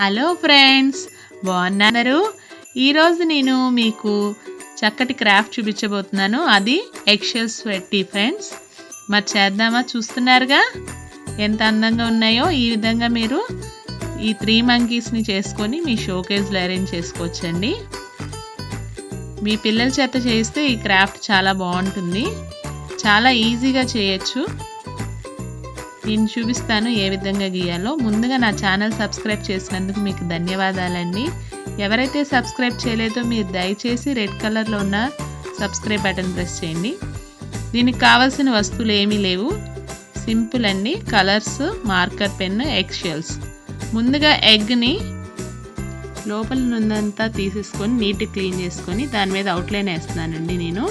Hello friends, బాగున్నారు? ఈరోజు నేను మీకు చక్కటి క్రాఫ్ట్ చూపించబోతున్నాను. అది ఎగ్షెల్స్ పెట్టి ఫ్రెండ్స్. మరి చేద్దామా? చూస్తున్నారుగా ఎంత అందంగా ఉన్నాయో. ఈ విధంగా మీరు ఈ 3 మంకీస్ని చేసుకొని మీ షోకేస్లో అరేంజ్ చేసుకోవచ్చండి. మీ పిల్లల చేత చేస్తే ఈ క్రాఫ్ట్ చాలా బాగుంటుంది. చాలా ఈజీగా చేయొచ్చు. నేను చూపిస్తాను ఏ విధంగా గీయాలో. ముందుగా నా ఛానల్ సబ్స్క్రైబ్ చేసినందుకు మీకు ధన్యవాదాలండి. ఎవరైతే సబ్స్క్రైబ్ చేయలేదో మీరు దయచేసి రెడ్ కలర్లో ఉన్న సబ్స్క్రైబ్ బటన్ ప్రెస్ చేయండి. దీనికి కావాల్సిన వస్తువులు ఏమీ లేవు, సింపుల్ అండి. Colours, marker pen, egg shells. ముందుగా ఎగ్ని లోపల నుందంతా తీసేసుకొని నీట్గా క్లీన్ చేసుకొని దాని మీద అవుట్లైన్ వేస్తున్నానండి నేను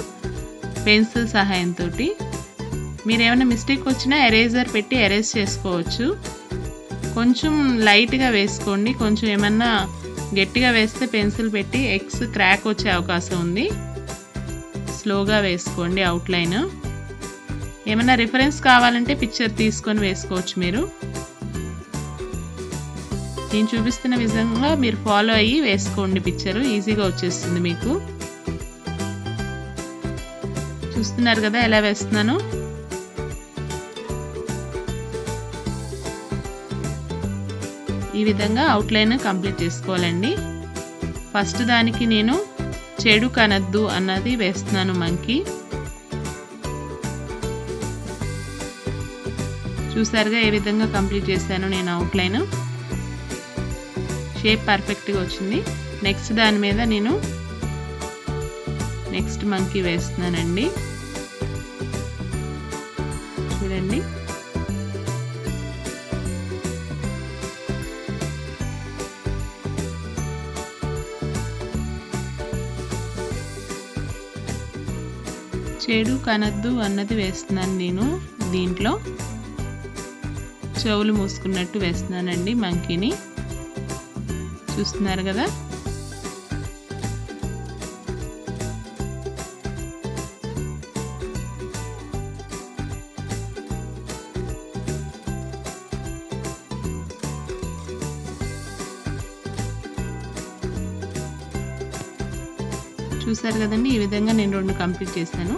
పెన్సిల్ సహాయంతో. మీరు ఏమైనా మిస్టేక్ వచ్చినా ఎరేజర్ పెట్టి ఎరేజ్ చేసుకోవచ్చు. కొంచెం లైట్గా వేసుకోండి. కొంచెం ఏమన్నా గట్టిగా వేస్తే పెన్సిల్ పెట్టి ఎగ్స్ క్రాక్ వచ్చే అవకాశం ఉంది. స్లోగా వేసుకోండి అవుట్లైన్. ఏమైనా రిఫరెన్స్ కావాలంటే పిక్చర్ తీసుకొని వేసుకోవచ్చు మీరు. నేను చూపిస్తున్న విధంగా మీరు ఫాలో అయ్యి వేసుకోండి. పిక్చరు ఈజీగా వచ్చేస్తుంది మీకు. చూస్తున్నారు కదా ఎలా వేస్తున్నాను. ఈ విధంగా అవుట్లైన్ కంప్లీట్ చేసుకోవాలండి. ఫస్ట్ దానికి నేను చెడు కనద్దు అన్నది వేస్తున్నాను మంకీ. చూసారుగా ఏ విధంగా కంప్లీట్ చేశాను నేను అవుట్లైన్. షేప్ పర్ఫెక్ట్గా వచ్చింది. నెక్స్ట్ దాని మీద నేను నెక్స్ట్ మంకీ వేస్తున్నానండి. చూడండి చెడు కనద్దు అన్నది వేస్తున్నాను నేను. దీంట్లో చెవులు మూసుకున్నట్టు వేస్తున్నానండి మంకీని. చూస్తున్నారు కదా. చూసారు కదండి. ఈ విధంగా నేను 2 కంప్లీట్ చేశాను.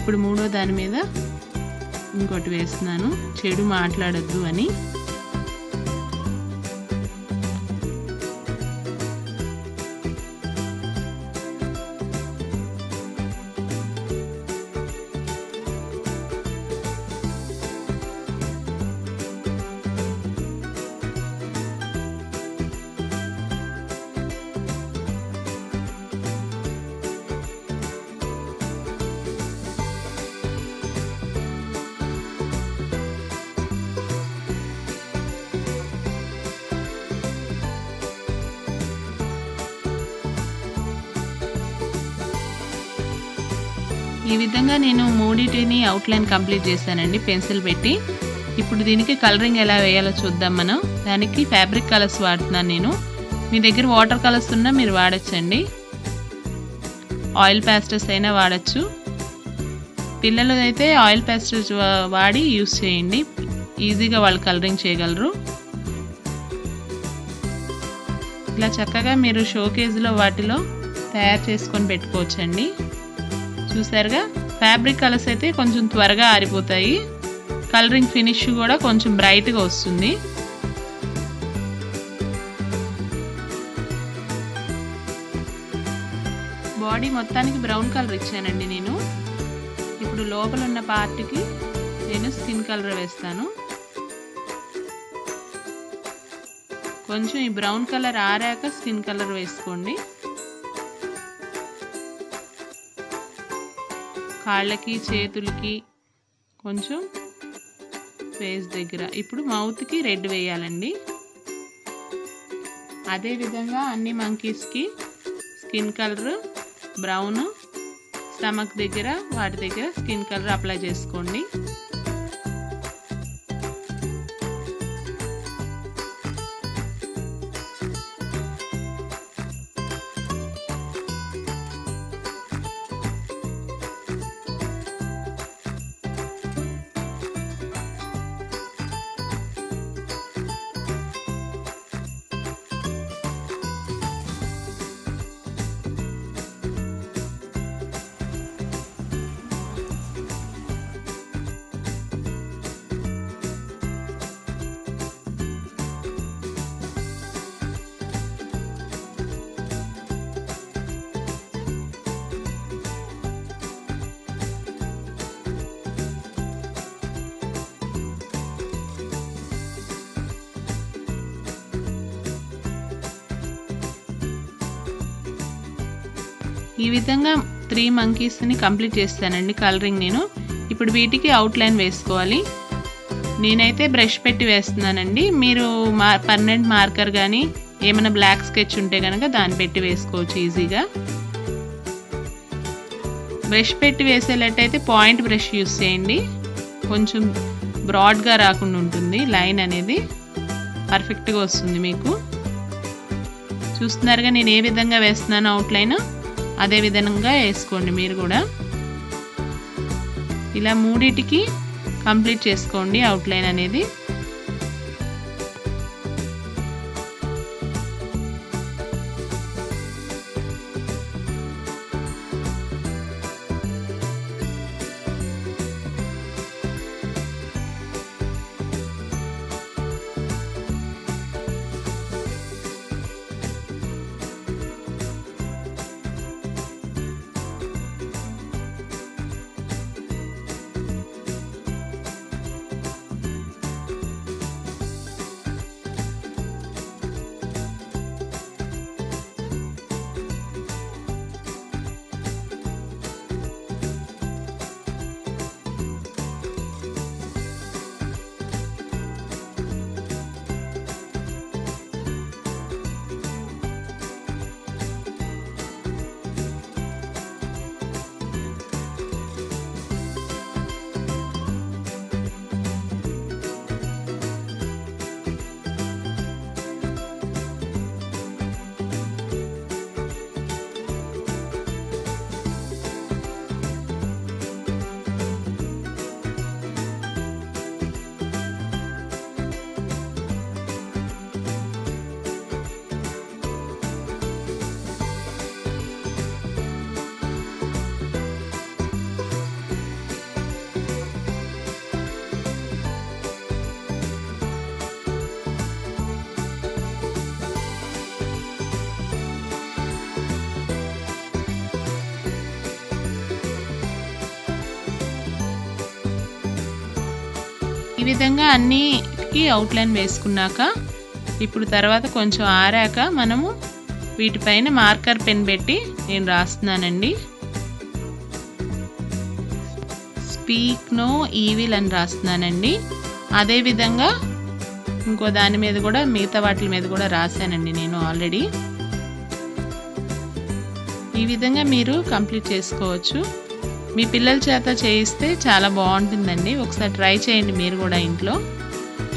ఇప్పుడు 3వ దాని మీద ఇంకోటి వేస్తున్నాను, చెడు మాట్లాడద్దు అని. ఈ విధంగా నేను 3టిని అవుట్లైన్ కంప్లీట్ చేశానండి పెన్సిల్ పెట్టి. ఇప్పుడు దీనికి కలరింగ్ ఎలా వేయాలో చూద్దాం మనం. దానికి ఫ్యాబ్రిక్ కలర్స్ వాడుతున్నాను నేను. మీ దగ్గర వాటర్ కలర్స్ ఉన్నా మీరు వాడచ్చండి. ఆయిల్ పేస్టర్స్ అయినా వాడచ్చు. పిల్లలు అయితే ఆయిల్ పేస్టర్స్ వాడి యూస్ చేయండి. ఈజీగా వాళ్ళు కలరింగ్ చేయగలరు. ఇలా చక్కగా మీరు షోకేజ్లో వాటిలో తయారు చేసుకొని పెట్టుకోవచ్చండి. చూసారుగా. ఫ్యాబ్రిక్ కలర్స్ అయితే కొంచెం త్వరగా ఆరిపోతాయి. కలరింగ్ ఫినిష్ కూడా కొంచెం బ్రైట్గా వస్తుంది. బాడీ మొత్తానికి బ్రౌన్ కలర్ ఇచ్చానండి నేను. ఇప్పుడు లోపల ఉన్న పార్ట్కి నేను స్కిన్ కలర్ వేస్తాను. కొంచెం ఈ బ్రౌన్ కలర్ ఆరాక స్కిన్ కలర్ వేసుకోండి. కాళ్ళకి, చేతులకి, కొంచెం ఫేస్ దగ్గర. ఇప్పుడు మౌత్కి రెడ్ వేయాలండి. అదేవిధంగా అన్ని మంకీస్కి స్కిన్ కలర్ బ్రౌన్, స్టమక్ దగ్గర వాటి దగ్గర స్కిన్ కలర్ అప్లై చేసుకోండి. ఈ విధంగా 3 మంకీస్ని కంప్లీట్ చేస్తానండి కలరింగ్ నేను. ఇప్పుడు వీటికి అవుట్లైన్ వేసుకోవాలి. నేనైతే బ్రష్ పెట్టి వేస్తున్నానండి. మీరు పర్మనెంట్ మార్కర్ కానీ ఏమైనా బ్లాక్ స్కెచ్ ఉంటే కనుక దాన్ని పెట్టి వేసుకోవచ్చు ఈజీగా. బ్రష్ పెట్టి వేసేటట్టయితే పాయింట్ బ్రష్ యూస్ చేయండి. కొంచెం బ్రాడ్గా రాకుండా ఉంటుంది, లైన్ అనేది పర్ఫెక్ట్గా వస్తుంది మీకు. చూస్తున్నారుగా నేను ఏ విధంగా వేస్తున్నాను అవుట్లైన్, అదే విధంగా వేసుకోండి మీరు కూడా. ఇలా 3టికి కంప్లీట్ చేసుకోండి అవుట్లైన్ అనేది. ఈ విధంగా అన్నిటికీ అవుట్లైన్ వేసుకున్నాక ఇప్పుడు తర్వాత కొంచెం ఆరాక మనము వీటిపైన మార్కర్ పెన్ పెట్టి నేను రాస్తున్నానండి. స్పీక్ నో ఈవిల్ అని రాస్తున్నానండి. అదేవిధంగా ఇంకో దాని మీద కూడా మిగతా వాటి మీద కూడా రాశానండి నేను ఆల్రెడీ. ఈ విధంగా మీరు కంప్లీట్ చేసుకోవచ్చు. మీ పిల్లల చేత చేయిస్తే చాలా బాగుంటుందండి. ఒకసారి ట్రై చేయండి మీరు కూడా ఇంట్లో.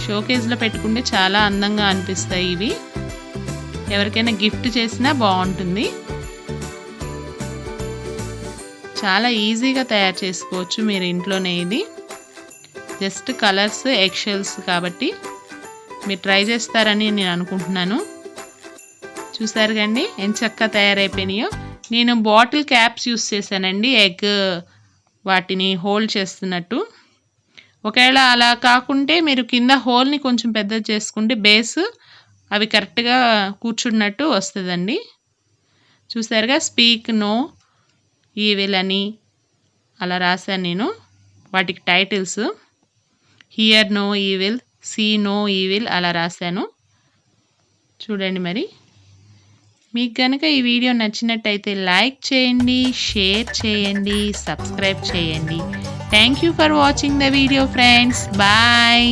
షోకేస్లో పెట్టుకుంటే చాలా అందంగా అనిపిస్తాయి ఇవి. ఎవరికైనా గిఫ్ట్ చేసినా బాగుంటుంది. చాలా ఈజీగా తయారు చేసుకోవచ్చు మీరు ఇంట్లోనే. ఇది జస్ట్ కలర్స్ ఎగ్ షెల్స్ కాబట్టి మీరు ట్రై చేస్తారని నేను అనుకుంటున్నాను. చూసారు కండి ఎంత చక్కగా తయారైపోయినాయో. నేను బాటిల్ క్యాప్స్ యూస్ చేశానండి, ఎగ్ వాటిని హోల్డ్ చేస్తున్నట్టు. ఒకవేళ అలా కాకుంటే మీరు కింద హోల్ని కొంచెం పెద్దది చేసుకుంటే బేస్ అవి కరెక్ట్గా కూర్చున్నట్టు వస్తుందండి. చూసారుగా స్పీక్ నో ఈవిల్ అని అలా రాశాను నేను. వాటికి titles hear no evil, see no evil అలా రాశాను. చూడండి మరి. మీకు కనుక ఈ వీడియో నచ్చినట్టయితే లైక్ చేయండి, షేర్ చేయండి, సబ్స్క్రైబ్ చేయండి. Thank you for watching the video friends. Bye.